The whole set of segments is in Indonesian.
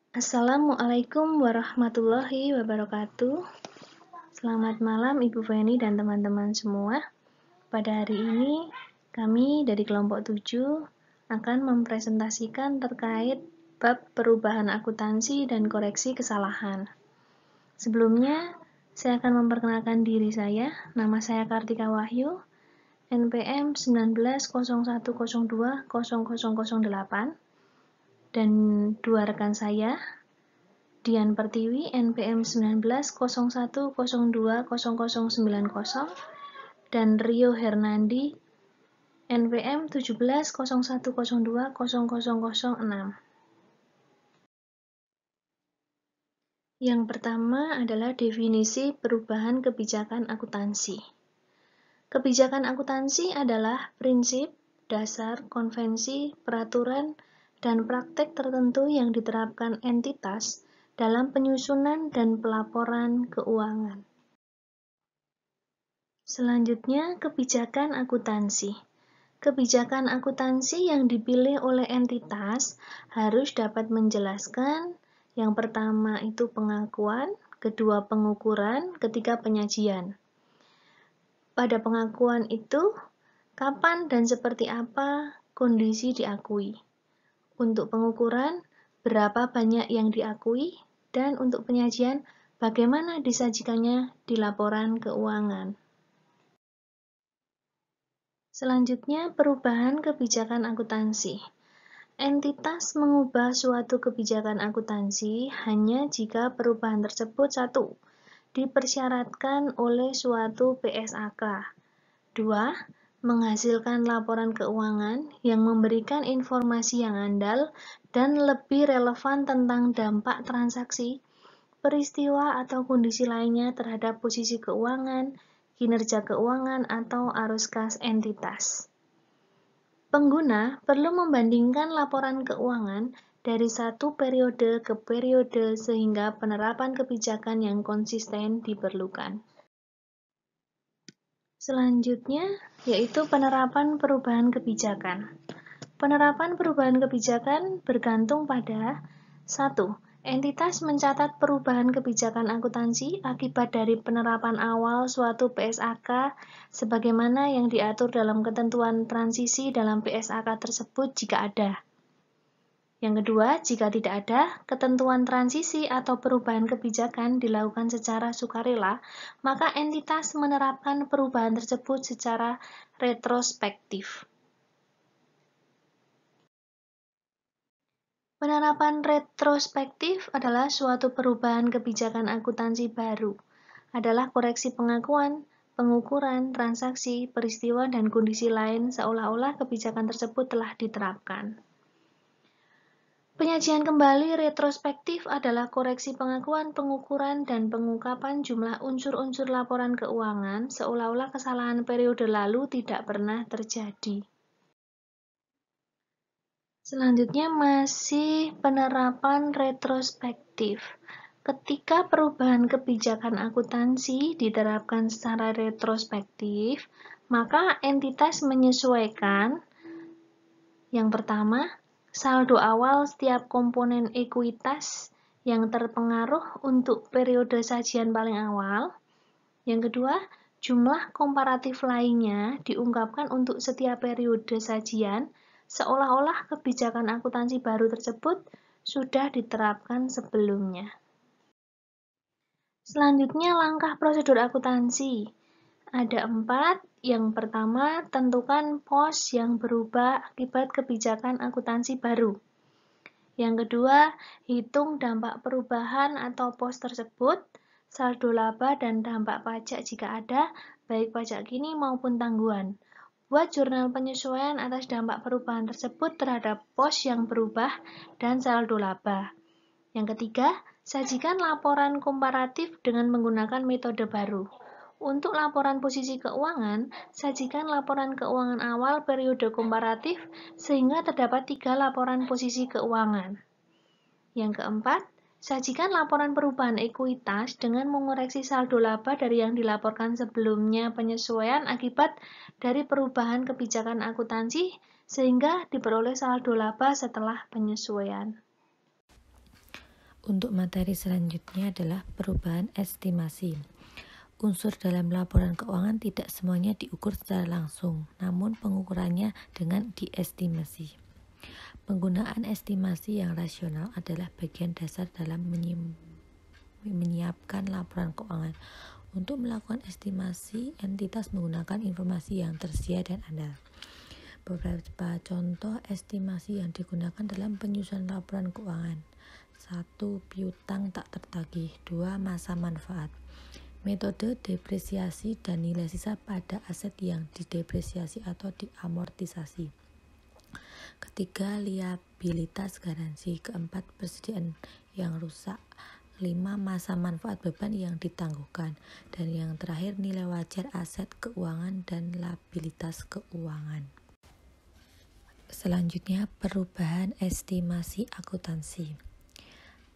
Assalamualaikum warahmatullahi wabarakatuh. Selamat malam Ibu Feni dan teman-teman semua. Pada hari ini, kami dari kelompok 7 akan mempresentasikan terkait bab perubahan akuntansi dan koreksi kesalahan. Sebelumnya, saya akan memperkenalkan diri saya. Nama saya Kartika Wahyu, NPM 1901020008, dan dua rekan saya, Dian Pertiwi, NPM 1901020090, dan Rio Hernandi, NPM 1701020006. Yang pertama adalah definisi perubahan kebijakan akuntansi. Kebijakan akuntansi adalah prinsip, dasar, konvensi, peraturan, dan praktek tertentu yang diterapkan entitas dalam penyusunan dan pelaporan keuangan. Selanjutnya, kebijakan akuntansi. Kebijakan akuntansi yang dipilih oleh entitas harus dapat menjelaskan yang pertama itu pengakuan, kedua pengukuran, ketiga penyajian. Pada pengakuan itu, kapan dan seperti apa kondisi diakui. Untuk pengukuran, berapa banyak yang diakui, dan untuk penyajian, bagaimana disajikannya di laporan keuangan. Selanjutnya, perubahan kebijakan akuntansi. Entitas mengubah suatu kebijakan akuntansi hanya jika perubahan tersebut 1. Dipersyaratkan oleh suatu PSAK. 2. Menghasilkan laporan keuangan yang memberikan informasi yang andal dan lebih relevan tentang dampak transaksi, peristiwa atau kondisi lainnya terhadap posisi keuangan, kinerja keuangan, atau arus kas entitas. Pengguna perlu membandingkan laporan keuangan dari satu periode ke periode sehingga penerapan kebijakan yang konsisten diperlukan. Selanjutnya, yaitu penerapan perubahan kebijakan. Penerapan perubahan kebijakan bergantung pada 1. Entitas mencatat perubahan kebijakan akuntansi akibat dari penerapan awal suatu PSAK sebagaimana yang diatur dalam ketentuan transisi dalam PSAK tersebut jika ada. Yang kedua, jika tidak ada ketentuan transisi atau perubahan kebijakan dilakukan secara sukarela, maka entitas menerapkan perubahan tersebut secara retrospektif. Penerapan retrospektif adalah suatu perubahan kebijakan akuntansi baru, adalah koreksi pengakuan, pengukuran, transaksi, peristiwa, dan kondisi lain seolah-olah kebijakan tersebut telah diterapkan. Penyajian kembali retrospektif adalah koreksi pengakuan, pengukuran, dan pengungkapan jumlah unsur-unsur laporan keuangan seolah-olah kesalahan periode lalu tidak pernah terjadi. Selanjutnya masih penerapan retrospektif. Ketika perubahan kebijakan akuntansi diterapkan secara retrospektif, maka entitas menyesuaikan yang pertama, saldo awal setiap komponen ekuitas yang terpengaruh untuk periode sajian paling awal. Yang kedua, jumlah komparatif lainnya diungkapkan untuk setiap periode sajian, seolah-olah kebijakan akuntansi baru tersebut sudah diterapkan sebelumnya. Selanjutnya, langkah prosedur akuntansi. Ada 4. Yang pertama, tentukan pos yang berubah akibat kebijakan akuntansi baru. Yang kedua, hitung dampak perubahan atau pos tersebut, saldo laba dan dampak pajak jika ada, baik pajak kini maupun tangguhan. Buat jurnal penyesuaian atas dampak perubahan tersebut terhadap pos yang berubah dan saldo laba. Yang ketiga, sajikan laporan komparatif dengan menggunakan metode baru. Untuk laporan posisi keuangan, sajikan laporan keuangan awal periode komparatif sehingga terdapat 3 laporan posisi keuangan. Yang keempat, sajikan laporan perubahan ekuitas dengan mengoreksi saldo laba dari yang dilaporkan sebelumnya penyesuaian akibat dari perubahan kebijakan akuntansi sehingga diperoleh saldo laba setelah penyesuaian. Untuk materi selanjutnya adalah perubahan estimasi. Unsur dalam laporan keuangan tidak semuanya diukur secara langsung, namun pengukurannya dengan diestimasi. Penggunaan estimasi yang rasional adalah bagian dasar dalam menyiapkan laporan keuangan. Untuk melakukan estimasi, entitas menggunakan informasi yang tersedia dan andal. Beberapa contoh estimasi yang digunakan dalam penyusunan laporan keuangan. 1. Piutang tak tertagih. 2. Masa manfaat. Metode depresiasi dan nilai sisa pada aset yang didepresiasi atau diamortisasi. Ketiga, liabilitas garansi. Keempat, persediaan yang rusak. 5. Masa manfaat beban yang ditangguhkan. Dan yang terakhir, nilai wajar aset keuangan dan liabilitas keuangan. Selanjutnya, perubahan estimasi akuntansi.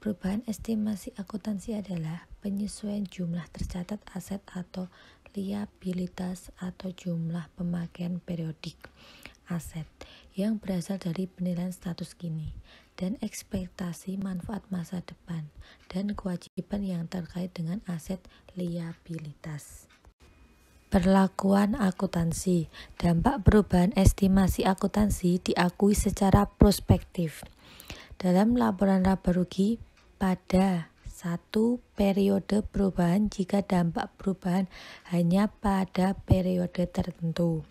Perubahan estimasi akuntansi adalah penyesuaian jumlah tercatat aset atau liabilitas atau jumlah pemakaian periodik aset yang berasal dari penilaian status kini dan ekspektasi manfaat masa depan dan kewajiban yang terkait dengan aset liabilitas. Perlakuan akuntansi. Dampak perubahan estimasi akuntansi diakui secara prospektif. Dalam laporan laba rugi pada satu periode perubahan jika dampak perubahan hanya pada periode tertentu,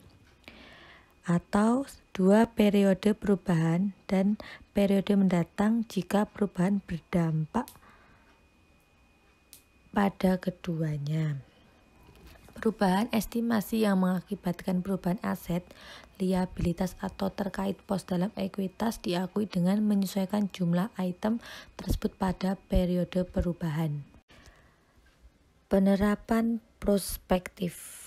atau 2 periode perubahan dan periode mendatang jika perubahan berdampak pada keduanya. Perubahan estimasi yang mengakibatkan perubahan aset, liabilitas atau terkait pos dalam ekuitas diakui dengan menyesuaikan jumlah item tersebut pada periode perubahan. Penerapan prospektif.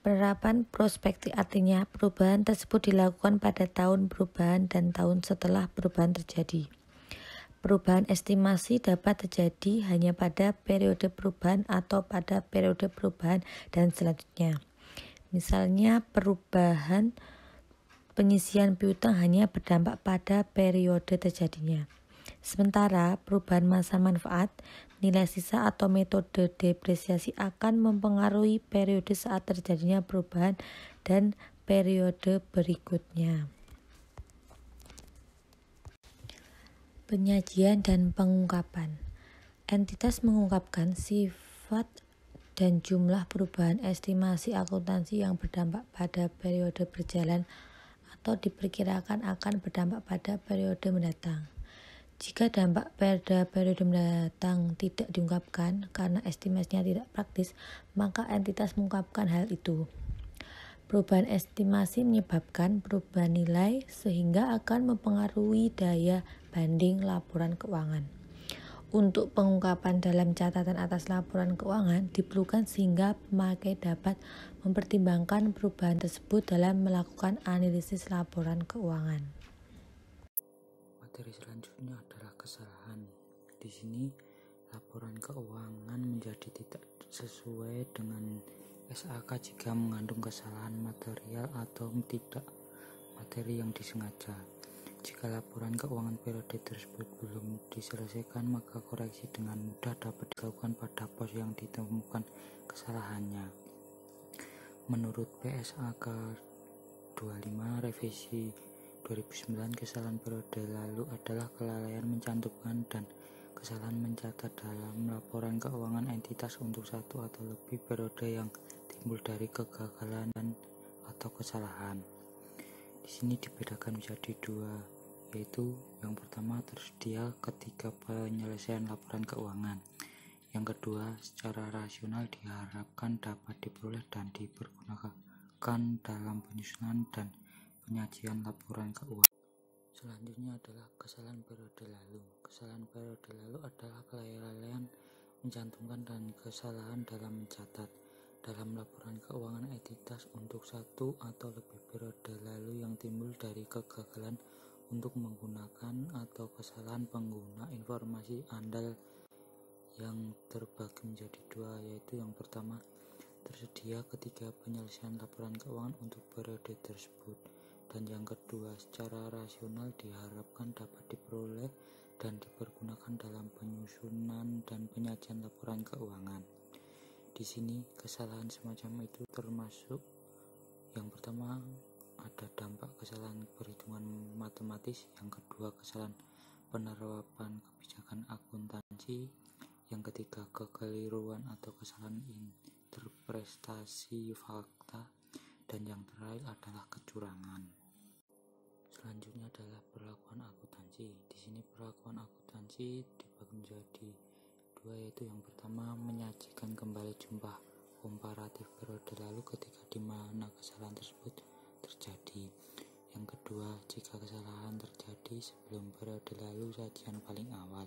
Penerapan prospektif artinya perubahan tersebut dilakukan pada tahun perubahan dan tahun setelah perubahan terjadi. Perubahan estimasi dapat terjadi hanya pada periode perubahan atau pada periode perubahan dan selanjutnya. Misalnya, perubahan penyisian piutang hanya berdampak pada periode terjadinya. Sementara perubahan masa manfaat, nilai sisa atau metode depresiasi akan mempengaruhi periode saat terjadinya perubahan dan periode berikutnya. Penyajian dan pengungkapan. Entitas mengungkapkan sifat dan jumlah perubahan estimasi akuntansi yang berdampak pada periode berjalan atau diperkirakan akan berdampak pada periode mendatang. Jika dampak pada periode mendatang tidak diungkapkan karena estimasinya tidak praktis, maka entitas mengungkapkan hal itu. Perubahan estimasi menyebabkan perubahan nilai sehingga akan mempengaruhi daya banding laporan keuangan. Untuk pengungkapan dalam catatan atas laporan keuangan diperlukan sehingga pemakai dapat mempertimbangkan perubahan tersebut dalam melakukan analisis laporan keuangan. Materi selanjutnya adalah kesalahan. Di sini laporan keuangan menjadi tidak sesuai dengan SAK jika mengandung kesalahan material atau tidak materi yang disengaja. Jika laporan keuangan periode tersebut belum diselesaikan, maka koreksi dengan mudah dapat dilakukan pada pos yang ditemukan kesalahannya. Menurut PSAK 25 revisi 2009, kesalahan periode lalu adalah kelalaian mencantumkan dan kesalahan mencatat dalam laporan keuangan entitas untuk satu atau lebih periode yang timbul dari kegagalan atau kesalahan. Di sini dibedakan menjadi dua, yaitu yang pertama tersedia ketika penyelesaian laporan keuangan. Yang kedua, secara rasional diharapkan dapat diperoleh dan dipergunakan dalam penyusunan dan penyajian laporan keuangan. Selanjutnya adalah kesalahan periode lalu. Kesalahan periode lalu adalah kelalaian mencantumkan dan kesalahan dalam mencatat dalam laporan keuangan entitas untuk satu atau lebih periode lalu yang timbul dari kegagalan untuk menggunakan atau kesalahan pengguna informasi andal yang terbagi menjadi dua, yaitu yang pertama tersedia ketika penyelesaian laporan keuangan untuk periode tersebut, dan yang kedua secara rasional diharapkan dapat diperoleh dan dipergunakan dalam penyusunan dan penyajian laporan keuangan. Di sini kesalahan semacam itu termasuk yang pertama ada dampak kesalahan perhitungan matematis, yang kedua kesalahan penerapan kebijakan akuntansi, yang ketiga kekeliruan atau kesalahan interpretasi fakta, dan yang terakhir adalah kecurangan. Selanjutnya adalah perlakuan akuntansi. Di sini perlakuan akuntansi dibagi menjadi dua, yaitu yang pertama menyajikan kembali jumlah komparatif periode lalu ketika di mana kesalahan tersebut terjadi. Yang kedua, jika kesalahan terjadi sebelum periode lalu sajian paling awal,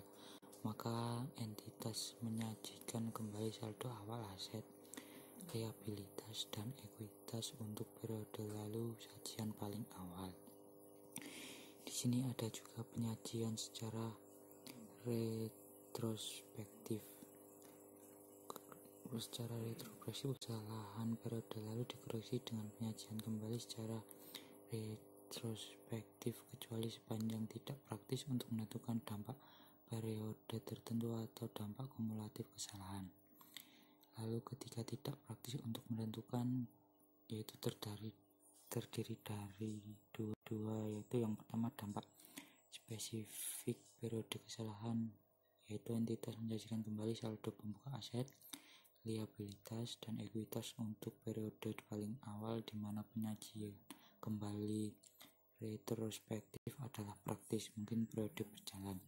maka entitas menyajikan kembali saldo awal aset, liabilitas, dan ekuitas untuk periode lalu sajian paling awal. Di sini ada juga penyajian secara retrospektif. Secara retrospektif, kesalahan periode lalu dikoreksi dengan penyajian kembali secara retrospektif kecuali sepanjang tidak praktis untuk menentukan dampak periode tertentu atau dampak kumulatif kesalahan. Lalu ketika tidak praktis untuk menentukan, yaitu terdiri dari dua, yaitu yang pertama dampak spesifik periode kesalahan, yaitu entitas menyajikan kembali saldo pembuka aset, liabilitas, dan ekuitas untuk periode paling awal di mana penyajian kembali retrospektif adalah praktis, mungkin periode berjalan.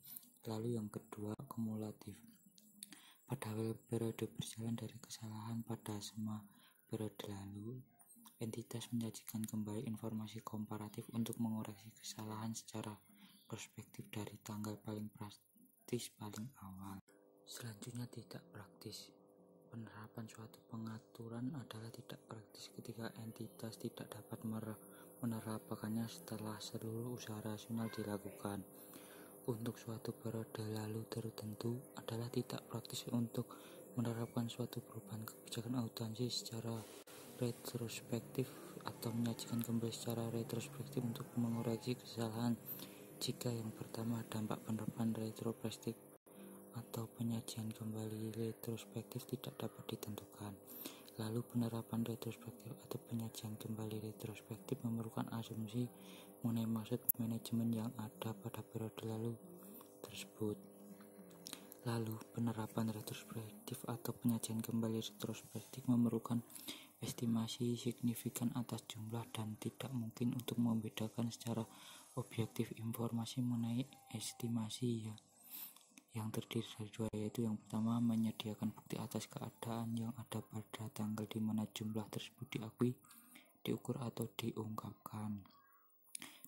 Lalu yang kedua kumulatif. Pada periode berjalan dari kesalahan pada semua periode lalu, entitas menyajikan kembali informasi komparatif untuk mengoreksi kesalahan secara prospektif dari tanggal paling praktis paling awal. Selanjutnya tidak praktis. Penerapan suatu pengaturan adalah tidak praktis ketika entitas tidak dapat menerapkannya setelah seluruh usaha rasional dilakukan. Untuk suatu periode lalu tertentu adalah tidak praktis untuk menerapkan suatu perubahan kebijakan akuntansi secara retrospektif atau menyajikan kembali secara retrospektif untuk mengoreksi kesalahan jika yang pertama dampak penerapan retrospektif atau penyajian kembali retrospektif tidak dapat ditentukan. Lalu penerapan retrospektif atau penyajian kembali retrospektif memerlukan asumsi mengenai maksud manajemen yang ada pada periode lalu tersebut. Lalu penerapan retrospektif atau penyajian kembali retrospektif memerlukan estimasi signifikan atas jumlah dan tidak mungkin untuk membedakan secara objektif informasi mengenai estimasi yang terdiri dari dua, yaitu yang pertama menyediakan bukti atas keadaan yang ada pada tanggal di mana jumlah tersebut diakui, diukur, atau diungkapkan,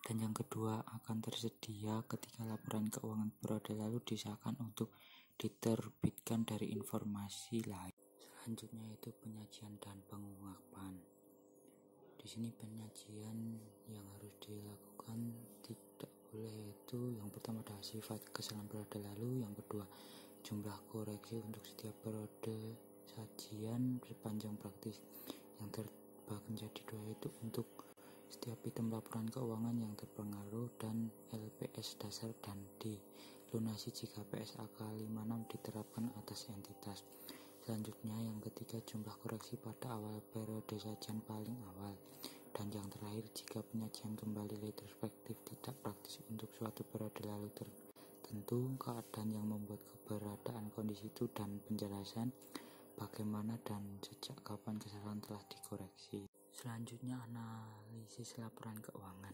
dan yang kedua akan tersedia ketika laporan keuangan periode lalu disahkan untuk diterbitkan dari informasi lain. Selanjutnya itu penyajian dan pengungkapan. Di sini penyajian yang harus dilakukan tidak boleh, yaitu yang pertama adalah sifat kesalahan periode lalu, yang kedua jumlah koreksi untuk setiap periode sajian sepanjang praktis, yang terbagi menjadi dua, yaitu untuk setiap item laporan keuangan yang terpengaruh dan LPS dasar, dan dilunasi jika PSAK 56 diterapkan atas entitas. Selanjutnya yang ketiga jumlah koreksi pada awal periode sajian paling awal, dan yang terakhir jika penyajian kembali retrospektif tidak praktis untuk suatu periode lalu tertentu, keadaan yang membuat keberadaan kondisi itu dan penjelasan bagaimana dan sejak kapan kesalahan telah dikoreksi. Selanjutnya analisis laporan keuangan.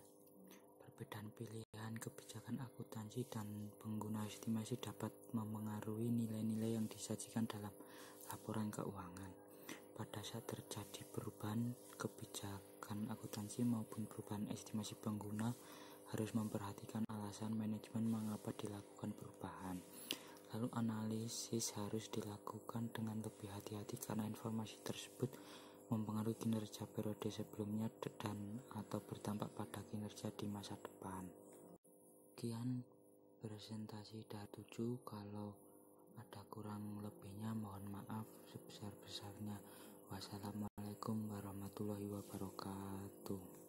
Perbedaan pilihan kebijakan akuntansi dan pengguna estimasi dapat memengaruhi nilai-nilai yang disajikan dalam laporan keuangan. Pada saat terjadi perubahan kebijakan akuntansi maupun perubahan estimasi, pengguna harus memperhatikan alasan manajemen mengapa dilakukan perubahan. Lalu analisis harus dilakukan dengan lebih hati-hati karena informasi tersebut mempengaruhi kinerja periode sebelumnya dan atau berdampak pada kinerja di masa depan. Sekian presentasi dari 7. Kalau ada kurang lebihnya mohon maaf sebesar-besarnya. Wassalamualaikum warahmatullahi wabarakatuh.